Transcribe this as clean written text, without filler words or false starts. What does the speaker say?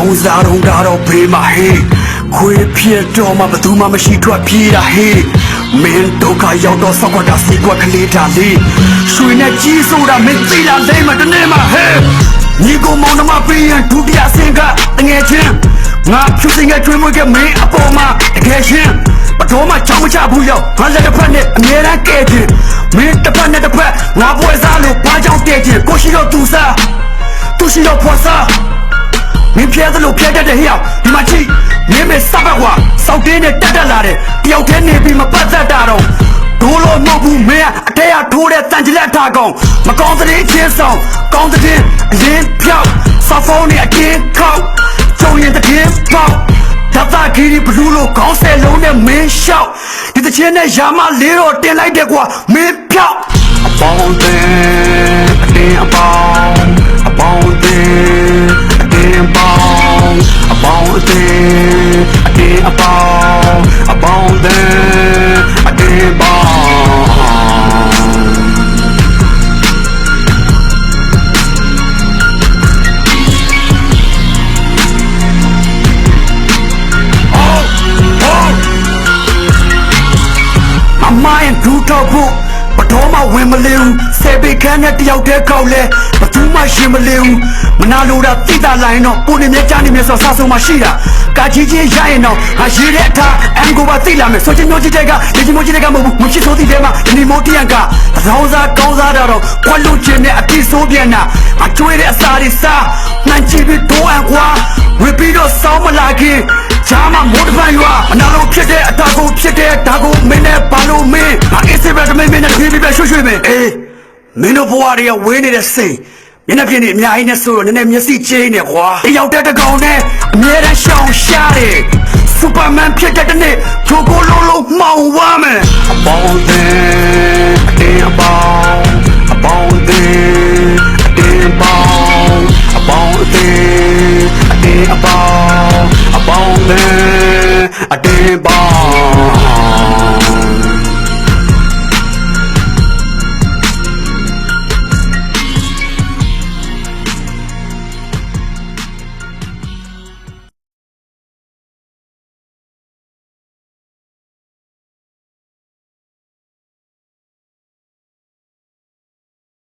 ကောင်းစားတော့ကတော့ဘေးမှာဟေးခွေးဖြစ်တော့မှဘသူမှမရှိထွက်ပြေးတာဟေးမင်းဒုက္ခရောက်တော့ဆောက်ခွက်တာစီကွက်ကလေးတာလေးရွှေနဲ့ကြီးဆိုတာမင်းသိလားလိမ့်မတနေ့မှဟေးညီကိုမောင်နှမပေးရင်ဒုတိယဆင်ကတငယ်ချင်းငါဖြူစင်ကကျွေးမွေးကမင်းအပေါ်မှာတကယ်ရှင်ဘတော်မှချောင်းမချဘူးရောက်ငါလက်တစ်ဖက်နဲ့အမြဲတမ်းကဲခြင်းမင်းတစ်ဖက်နဲ့တစ်ဖက်ငါပွဲစားလို့ဘာကြောင့်တည့်ခြင်းကိုရှိတော့သူစားသူရှိတော့ဖွာစားမင်းဖျက်သလိုဖျက်တတ်တဲ့ဟဲ့ဒီမှာကြည့်မင်းမေစပတ်ကွာစောက်တင်းနဲ့တက်လာတယ်တယောက်တည်းနေပြီးမပတ်သက်တာတော့ဒိုးလို့မဟုတ်ဘူးမင်းအတဲရထိုးတဲ့တန်ကြလက်ထားကောင်မကောင်းတဲ့ချင်းဆောင်ကောင်းတဲ့အရင်ဖြောက်စာဖုန်းနဲ့အတင်းခောက်ကြုံရင်တည်းပေါက်ဓာတ်သားကြီးဘလူးလို့ခေါင်းဆဲလုံးနဲ့မင်းလျှောက်ဒီတချင်းနဲ့ရာမလေးတော့တင်လိုက်တယ်ကွာမင်းဖြောက်အပေါင်းတဲ့အတင်းအပေါင်းအပေါင်းတဲ့အတင်းပေါင်းအပေါင်းအတင်းအပေါင်းအပေါင်းတဲ့အတင်းပေါင်းမိုင်းဒူတော့ဖို့ဘတော်မှဝင်မလေးဘူးဆယ်ပေခန်းနဲ့တယောက်တည်းခောက်လဲဘသူမှရှင်မလေးဘူးမနာလိုတာတိတာလိုက်တော့ကိုနေမြကြားနေမြဆိုစားဆုံးမှရှိတာကာကြီးချင်းရရင်တော့ငါရေးတဲ့အခါအမ်ကိုပါသိလာမယ်ဆိုချင်မျိုးကြီးတဲ့ကလေချင်မျိုးကြီးတဲ့ကမဟုတ်ဘူးမရှိဆိုသည်တဲ့မှာဒီမိုတီယန်ကရောင်းစားကောင်းစားတာတော့ခွက်လို့ခြင်းနဲ့အတိဆိုးပြန်တာအကျွေးတဲ့အစာတွေစားနှမ်းချပြီးတော့အကွာဝေပြီးတော့စောင်းမလာခင်ဂျာမမိုးတပန်ရွာအနာလိုဖြစ်တဲ့အတာကိုဖြစ်တဲ့ဒါကိုမင်းနဲ့ဘာလို့မင်းဘာအေးစဘတ်မင်းနဲ့ပြေးပြီးရွှေ့ရွှေ့မင်းအေးမင်းတို့ဘဝတွေကဝေးနေတဲ့စိတ်မျက်နှာပြင်နေအများကြီးနဲ့ဆိုတော့နည်းနည်းမျက်စိကျင်းနေကွာတယောက်တည်းတကောင်နဲ့အမြဲတမ်းရှောင်ရှားတယ်စူပါမန်ဖြစ်တဲ့နေ့ဂျိုကိုလုံးလုံးမှောင်ဝမ်းမယ်အပေါင်းတဲ့အတင်းအပေါင်းအပေါင်း